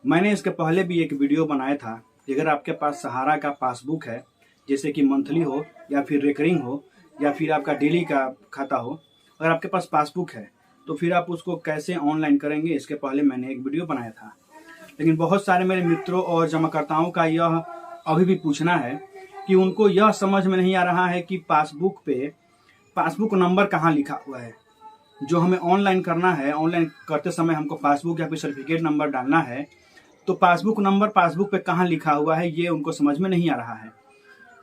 मैंने इसके पहले भी एक वीडियो बनाया था कि अगर आपके पास सहारा का पासबुक है, जैसे कि मंथली हो या फिर रिकरिंग हो या फिर आपका डेली का खाता हो, अगर आपके पास पासबुक है तो फिर आप उसको कैसे ऑनलाइन करेंगे, इसके पहले मैंने एक वीडियो बनाया था। लेकिन बहुत सारे मेरे मित्रों और जमाकर्ताओं का यह अभी भी पूछना है कि उनको यह समझ में नहीं आ रहा है कि पासबुक पे पासबुक नंबर कहाँ लिखा हुआ है। जो हमें ऑनलाइन करना है, ऑनलाइन करते समय हमको पासबुक या फिर सर्टिफिकेट नंबर डालना है, तो पासबुक नंबर पासबुक पे कहाँ लिखा हुआ है ये उनको समझ में नहीं आ रहा है।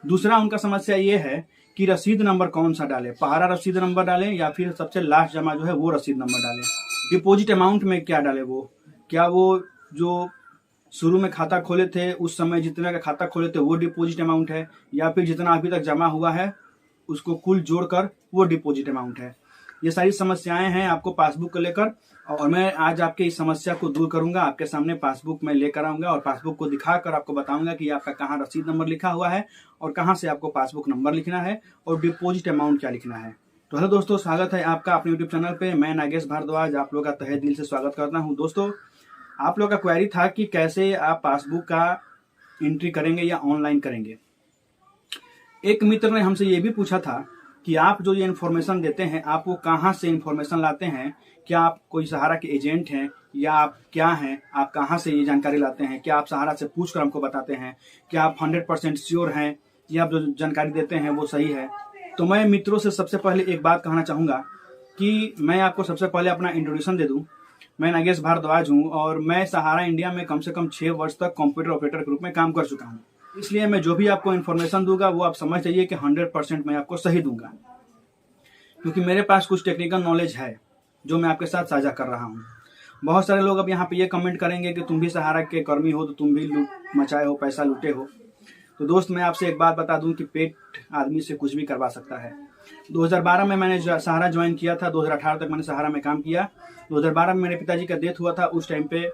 दूसरा उनका समस्या ये है कि रसीद नंबर कौन सा डालें, पहला रसीद नंबर डालें या फिर सबसे लास्ट जमा जो है वो रसीद नंबर डालें। डिपॉजिट अमाउंट में क्या डालें, वो क्या वो जो शुरू में खाता खोले थे उस समय जितना का खाता खोले थे वो डिपॉजिट अमाउंट है, या फिर जितना अभी तक जमा हुआ है उसको कुल जोड़कर वो डिपॉजिट अमाउंट है। ये सारी समस्याएं हैं आपको पासबुक को लेकर, और मैं आज आपके इस समस्या को दूर करूंगा। आपके सामने पासबुक में लेकर आऊंगा और पासबुक को दिखाकर आपको बताऊंगा कि आपका कहाँ रसीद नंबर लिखा हुआ है और कहाँ से आपको पासबुक नंबर लिखना है और डिपॉजिट अमाउंट क्या लिखना है। तो हेलो दोस्तों, स्वागत है आपका अपने यूट्यूब चैनल पे। मैं नागेश भारद्वाज आप लोग का तहे दिल से स्वागत करता हूँ। दोस्तों, आप लोग का क्वेरी था कि कैसे आप पासबुक का एंट्री करेंगे या ऑनलाइन करेंगे। एक मित्र ने हमसे ये भी पूछा था कि आप जो ये इन्फॉर्मेशन देते हैं आप वो कहाँ से इन्फॉर्मेशन लाते हैं, क्या आप कोई सहारा के एजेंट हैं या आप क्या हैं, आप कहाँ से ये जानकारी लाते हैं, क्या आप सहारा से पूछकर हमको बताते हैं, क्या आप 100% श्योर हैं या आप जो जानकारी देते हैं वो सही है। तो मैं मित्रों से सबसे पहले एक बात कहना चाहूँगा कि मैं आपको सबसे पहले अपना इंट्रोड्यूशन दे दूँ। मैं नागेश भारद्वाज हूँ और मैं सहारा इंडिया में कम से कम 6 वर्ष तक कंप्यूटर ऑपरेटर के रूप में काम कर चुका हूँ। इसलिए मैं जो भी आपको इन्फॉर्मेशन दूंगा वो आप समझ जाइए कि 100% मैं आपको सही दूंगा, क्योंकि मेरे पास कुछ टेक्निकल नॉलेज है जो मैं आपके साथ साझा कर रहा हूँ। बहुत सारे लोग अब यहाँ पे ये कमेंट करेंगे कि तुम भी सहारा के कर्मी हो तो तुम भी लूट मचाए हो, पैसा लूटे हो। तो दोस्त, मैं आपसे एक बात बता दूं कि पेट आदमी से कुछ भी करवा सकता है। 2012 में मैंने सहारा ज्वाइन किया था, 2018 तक मैंने सहारा में काम किया। 2012 में मेरे पिताजी का डेथ हुआ था। उस टाइम पे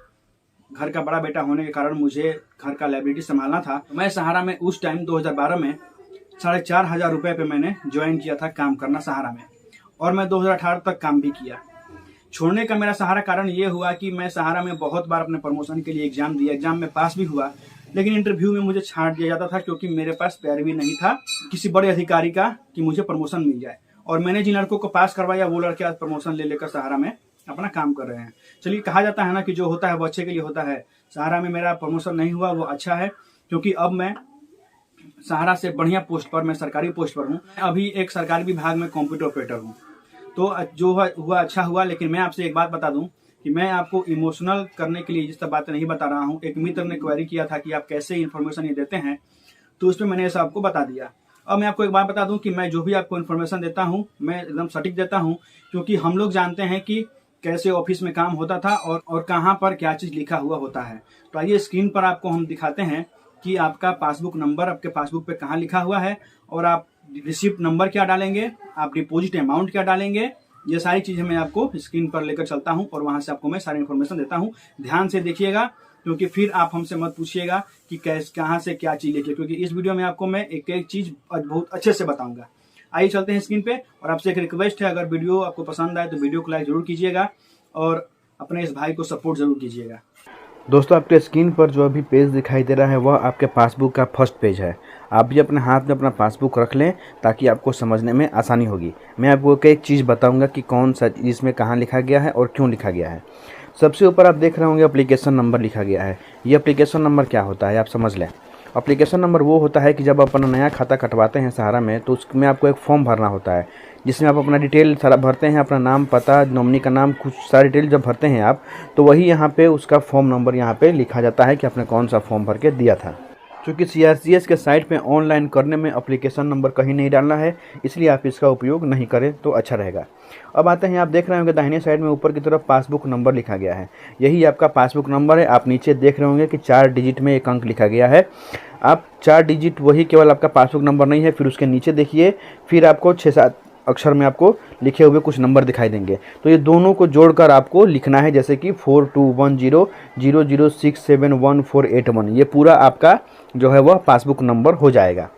घर का बड़ा बेटा होने के कारण मुझे घर का लाइबिलिटी संभालना था। मैं सहारा में उस टाइम 2012 में 4,500 रुपये पे मैंने ज्वाइन किया था काम करना सहारा में, और मैं 2018 तक काम भी किया। छोड़ने का मेरा सहारा कारण ये हुआ कि मैं सहारा में बहुत बार अपने प्रमोशन के लिए एग्जाम दिया, एग्जाम में पास भी हुआ, लेकिन इंटरव्यू में मुझे छांट दिया जाता था क्योंकि मेरे पास पैरवी नहीं था किसी बड़े अधिकारी का कि मुझे प्रमोशन मिल जाए। और मैंने जिन लड़कों को पास करवाया वो लड़के आज प्रमोशन ले लेकर सहारा में अपना काम कर रहे हैं। चलिए, कहा जाता है ना कि जो होता है वो अच्छे के लिए होता है। सहारा में मेरा प्रमोशन नहीं हुआ वो अच्छा है, क्योंकि अब मैं सहारा से बढ़िया पोस्ट पर, मैं सरकारी पोस्ट पर हूँ। अभी एक सरकारी विभाग में कंप्यूटर ऑपरेटर हूँ। तो जो हुआ अच्छा हुआ। लेकिन मैं आपसे एक बात बता दूं कि मैं आपको इमोशनल करने के लिए जिस तरह बातें नहीं बता रहा हूं। एक मित्र ने क्वेरी किया था कि आप कैसे इन्फॉर्मेशन ये देते हैं, तो उसमें मैंने ऐसा आपको बता दिया। अब मैं आपको एक बात बता दूं कि मैं जो भी आपको इन्फॉर्मेशन देता हूं मैं एकदम सटीक देता हूं, क्योंकि हम लोग जानते हैं कि कैसे ऑफिस में काम होता था और कहाँ पर क्या चीज़ लिखा हुआ होता है। तो आइए स्क्रीन पर आपको हम दिखाते हैं कि आपका पासबुक नंबर आपके पासबुक पे कहाँ लिखा हुआ है, और आप रिसिप्ट नंबर क्या डालेंगे, आप डिपॉजिट अमाउंट क्या डालेंगे। ये सारी चीजें मैं आपको स्क्रीन पर लेकर चलता हूं और वहां से आपको मैं सारी इन्फॉर्मेशन देता हूं। ध्यान से देखिएगा, क्योंकि फिर आप हमसे मत पूछिएगा कि कहाँ से क्या चीज लिखिए, क्योंकि इस वीडियो में आपको मैं एक एक चीज बहुत अच्छे से बताऊंगा। आइए चलते हैं स्क्रीन पे। और आपसे एक रिक्वेस्ट है, अगर वीडियो आपको पसंद आए तो वीडियो को लाइक जरूर कीजिएगा और अपने इस भाई को सपोर्ट जरूर कीजिएगा। दोस्तों, आपके स्क्रीन पर जो अभी पेज दिखाई दे रहा है वह आपके पासबुक का फर्स्ट पेज है। आप भी अपने हाथ में अपना पासबुक रख लें ताकि आपको समझने में आसानी होगी। मैं आपको एक चीज़ बताऊंगा कि कौन सा इसमें कहाँ लिखा गया है और क्यों लिखा गया है। सबसे ऊपर आप देख रहे होंगे एप्लीकेशन नंबर लिखा गया है। ये एप्लीकेशन नंबर क्या होता है आप समझ लें। एप्लीकेशन नंबर वो होता है कि जब आप अपना नया खाता कटवाते हैं सहारा में, तो उसमें आपको एक फॉर्म भरना होता है जिसमें आप अपना डिटेल सारा भरते हैं, अपना नाम, पता, नॉमिनी का नाम, कुछ सारी डिटेल जब भरते हैं आप, तो वही यहाँ पे उसका फॉर्म नंबर यहाँ पे लिखा जाता है कि आपने कौन सा फॉर्म भर के दिया था। क्योंकि CRCS के साइट पे ऑनलाइन करने में एप्लीकेशन नंबर कहीं नहीं डालना है, इसलिए आप इसका उपयोग नहीं करें तो अच्छा रहेगा। अब आते हैं, आप देख रहे होंगे दाहिने साइड में ऊपर की तरफ पासबुक नंबर लिखा गया है। यही आपका पासबुक नंबर है। आप नीचे देख रहे होंगे कि 4 डिजिट में एक अंक लिखा गया है। आप 4 डिजिट वही केवल आपका पासबुक नंबर नहीं है, फिर उसके नीचे देखिए, फिर आपको 6-7 अक्षर में आपको लिखे हुए कुछ नंबर दिखाई देंगे। तो ये दोनों को जोड़कर आपको लिखना है, जैसे कि 421000671481। ये पूरा आपका जो है वह पासबुक नंबर हो जाएगा।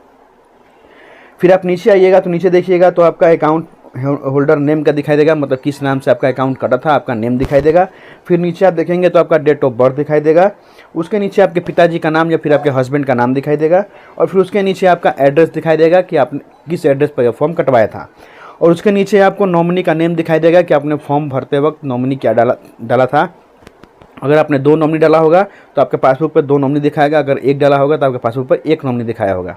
फिर आप नीचे आइएगा तो नीचे देखिएगा तो आपका अकाउंट होल्डर नेम का दिखाई देगा, मतलब किस नाम से आपका अकाउंट कटा था, आपका नेम दिखाई देगा। फिर नीचे आप देखेंगे तो आपका डेट ऑफ बर्थ दिखाई देगा। उसके नीचे आपके पिताजी का नाम या फिर आपके हस्बैंड का नाम दिखाई देगा। और फिर उसके नीचे आपका एड्रेस दिखाई देगा कि आपने किस एड्रेस पर यह फॉर्म कटवाया था। और उसके नीचे आपको नॉमिनी का नेम दिखाई देगा कि आपने फॉर्म भरते वक्त नॉमिनी क्या डाला था। अगर आपने 2 नॉमिनी डाला होगा तो आपके पासबुक पर 2 नॉमिनी दिखाएगा, अगर 1 डाला होगा तो आपके पासबुक पर 1 नॉमिनी दिखाया होगा।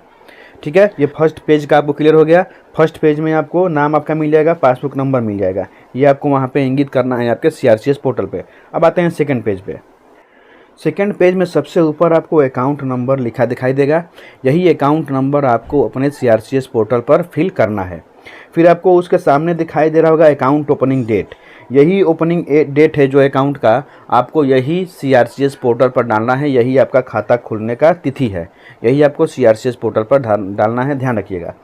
ठीक है, ये फर्स्ट पेज का आपको क्लियर हो गया। फर्स्ट पेज में आपको नाम आपका मिल जाएगा, पासबुक नंबर मिल जाएगा, ये आपको वहाँ पे इंगित करना है आपके CRCS पोर्टल पे। अब आते हैं सेकंड पेज पे। सेकंड पेज में सबसे ऊपर आपको अकाउंट नंबर लिखा दिखाई देगा। यही अकाउंट नंबर आपको अपने CRCS पोर्टल पर फिल करना है। फिर आपको उसके सामने दिखाई दे रहा होगा अकाउंट ओपनिंग डेट। यही ओपनिंग डेट है जो अकाउंट का, आपको यही CRCS पोर्टल पर डालना है। यही आपका खाता खुलने का तिथि है, यही आपको CRCS पोर्टल पर डालना है, ध्यान रखिएगा।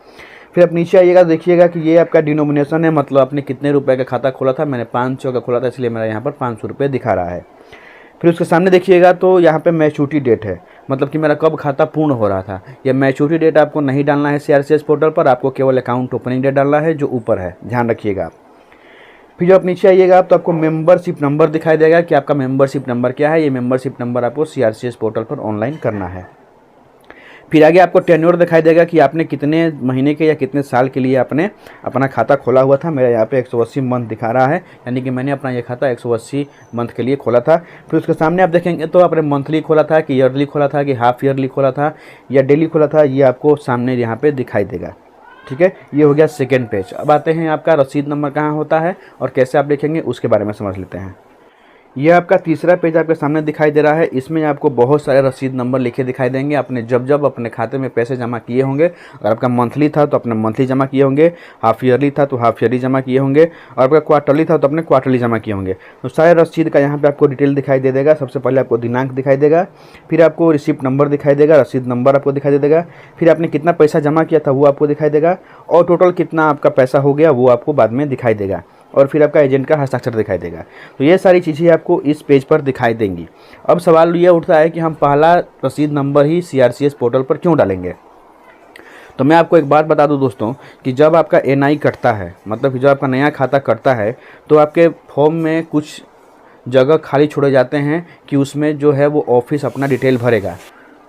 फिर आप नीचे आइएगा, देखिएगा कि ये आपका डिनोमिनेशन है, मतलब आपने कितने रुपए का खाता खोला था। मैंने 500 का खोला था, इसलिए मेरा यहाँ पर 500 रुपये दिखा रहा है। फिर उसके सामने देखिएगा तो यहाँ पे मैच्योरिटी डेट है, मतलब कि मेरा कब खाता पूर्ण हो रहा था। यह मैच्योरिटी डेट आपको नहीं डालना है CRCS पोर्टल पर, आपको केवल अकाउंट ओपनिंग डेट डालना है जो ऊपर है, ध्यान रखिएगा। फिर जब आप नीचे आइएगा तो आपको मेंबरशिप नंबर दिखाई देगा कि आपका मेंबरशिप नंबर क्या है। ये मेंबरशिप नंबर आपको CRCS पोर्टल पर ऑनलाइन करना है। फिर आगे आपको टेन्योर दिखाई देगा कि आपने कितने महीने के या कितने साल के लिए आपने अपना खाता खोला हुआ था। मेरा यहाँ पे 180 मंथ दिखा रहा है, यानी कि मैंने अपना ये खाता 180 मंथ के लिए खोला था। फिर उसके सामने आप देखेंगे तो आपने मंथली खोला था कि ईयरली खोला था कि हाफ ईयरली खोला था या डेली खोला था, ये आपको सामने यहाँ पे दिखाई देगा। ठीक है, ये हो गया सेकेंड पेज। अब आते हैं आपका रसीद नंबर कहाँ होता है और कैसे आप लिखेंगे उसके बारे में समझ लेते हैं। ये आपका तीसरा पेज आपके सामने दिखाई दे रहा है। इसमें आपको बहुत सारे रसीद नंबर लिखे दिखाई देंगे। आपने जब अपने खाते में पैसे जमा किए होंगे, अगर आपका मंथली था तो अपने मंथली जमा किए होंगे, हाफ ईयरली था तो हाफ ईयरली जमा किए होंगे, और आपका क्वार्टरली था तो अपने क्वार्टरली जमा किए होंगे। तो सारे रसीद का यहाँ पे आपको डिटेल दिखाई दे देगा। सबसे पहले आपको दिनांक दिखाई देगा, फिर आपको रिसिप्ट नंबर दिखाई देगा, रसीद नंबर आपको दिखाई दे देगा, फिर आपने कितना पैसा जमा किया था वो आपको दिखाई देगा, और टोटल कितना आपका पैसा हो गया वो आपको बाद में दिखाई देगा, और फिर आपका एजेंट का हस्ताक्षर दिखाई देगा। तो ये सारी चीज़ें आपको इस पेज पर दिखाई देंगी। अब सवाल ये उठता है कि हम पहला रसीद नंबर ही CRCS पोर्टल पर क्यों डालेंगे। तो मैं आपको एक बात बता दूं दोस्तों कि जब आपका NI कटता है, मतलब कि जब आपका नया खाता कटता है, तो आपके फॉर्म में कुछ जगह खाली छोड़े जाते हैं कि उसमें जो है वो ऑफिस अपना डिटेल भरेगा।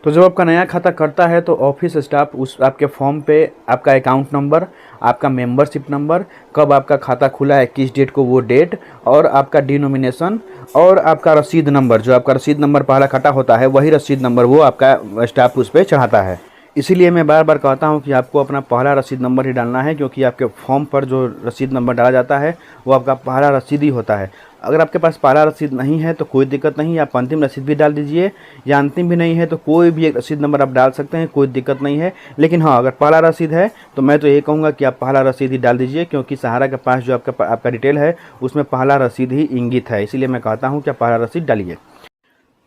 तो जब आपका नया खाता करता है तो ऑफिस स्टाफ उस आपके फॉर्म पे आपका अकाउंट नंबर, आपका मेंबरशिप नंबर, कब आपका खाता खुला है, किस डेट को वो डेट, और आपका डिनोमिनेशन और आपका रसीद नंबर, जो आपका रसीद नंबर पहला कटा होता है वही रसीद नंबर वो आपका स्टाफ उस पर चढ़ाता है। इसीलिए मैं बार बार कहता हूं कि आपको अपना पहला रसीद नंबर ही डालना है, क्योंकि आपके फॉर्म पर जो रसीद नंबर डाला जाता है वो आपका पहला रसीद ही होता है। अगर आपके पास पहला रसीद नहीं है तो कोई दिक्कत नहीं, आप अंतिम रसीद भी डाल दीजिए, या अंतिम भी नहीं है तो कोई भी एक रसीद नंबर आप डाल सकते हैं, कोई दिक्कत नहीं है। लेकिन हाँ, अगर पहला रसीद है तो मैं तो ये कहूँगा कि आप पहला रसीद ही डाल दीजिए, क्योंकि सहारा के पास जो आपका डिटेल है उसमें पहला रसीद ही इंगित है। इसीलिए मैं कहता हूँ कि आप पहला रसीद डालिए।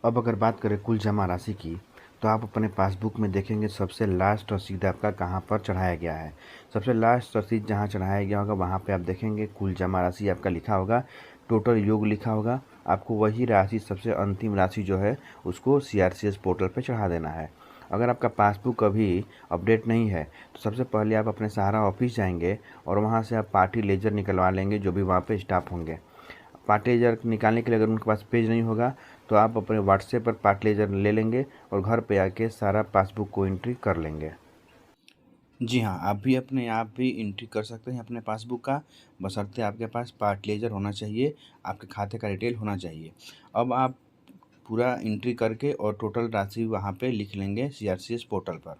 अब अगर बात करें कुल जमा राशि की, तो आप अपने पासबुक में देखेंगे सबसे लास्ट रसीद आपका कहाँ पर चढ़ाया गया है। सबसे लास्ट रसीद जहाँ चढ़ाया गया होगा वहाँ पे आप देखेंगे कुल जमा राशि आपका लिखा होगा, टोटल योग लिखा होगा। आपको वही राशि, सबसे अंतिम राशि जो है उसको CRCS पोर्टल पे चढ़ा देना है। अगर आपका पासबुक अभी अपडेट नहीं है तो सबसे पहले आप अपने सहारा ऑफिस जाएंगे और वहाँ से आप पार्टी लेजर निकलवा लेंगे, जो भी वहाँ पे स्टाफ होंगे। पार्टी लेजर निकालने के लिए अगर उनके पास पेज नहीं होगा तो आप अपने व्हाट्सएप पर पार्टी लेजर ले लेंगे और घर पे आके सारा पासबुक को एंट्री कर लेंगे। जी हाँ, आप भी अपने आप भी एंट्री कर सकते हैं अपने पासबुक का, बशर्ते आपके पास पार्ट लेजर होना चाहिए, आपके खाते का डिटेल होना चाहिए। अब आप पूरा एंट्री करके और टोटल राशि वहाँ पे लिख लेंगे CRCS पोर्टल पर।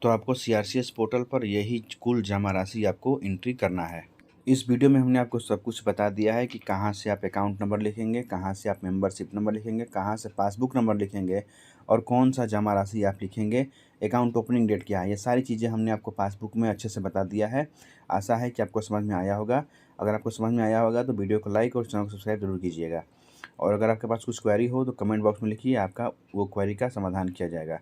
तो आपको CRCS पोर्टल पर यही कुल जमा राशि आपको एंट्री करना है। इस वीडियो में हमने आपको सब कुछ बता दिया है कि कहाँ से आप अकाउंट नंबर लिखेंगे, कहाँ से आप मेंबरशिप नंबर लिखेंगे, कहाँ से पासबुक नंबर लिखेंगे और कौन सा जमा राशि आप लिखेंगे, अकाउंट ओपनिंग डेट क्या है। ये सारी चीज़ें हमने आपको पासबुक में अच्छे से बता दिया है। आशा है कि आपको समझ में आया होगा। अगर आपको समझ में आया होगा तो वीडियो को लाइक और चैनल को सब्सक्राइब जरूर कीजिएगा। और अगर आपके पास कुछ क्वेरी हो तो कमेंट बॉक्स में लिखिए, आपका वो क्वेरी का समाधान किया जाएगा।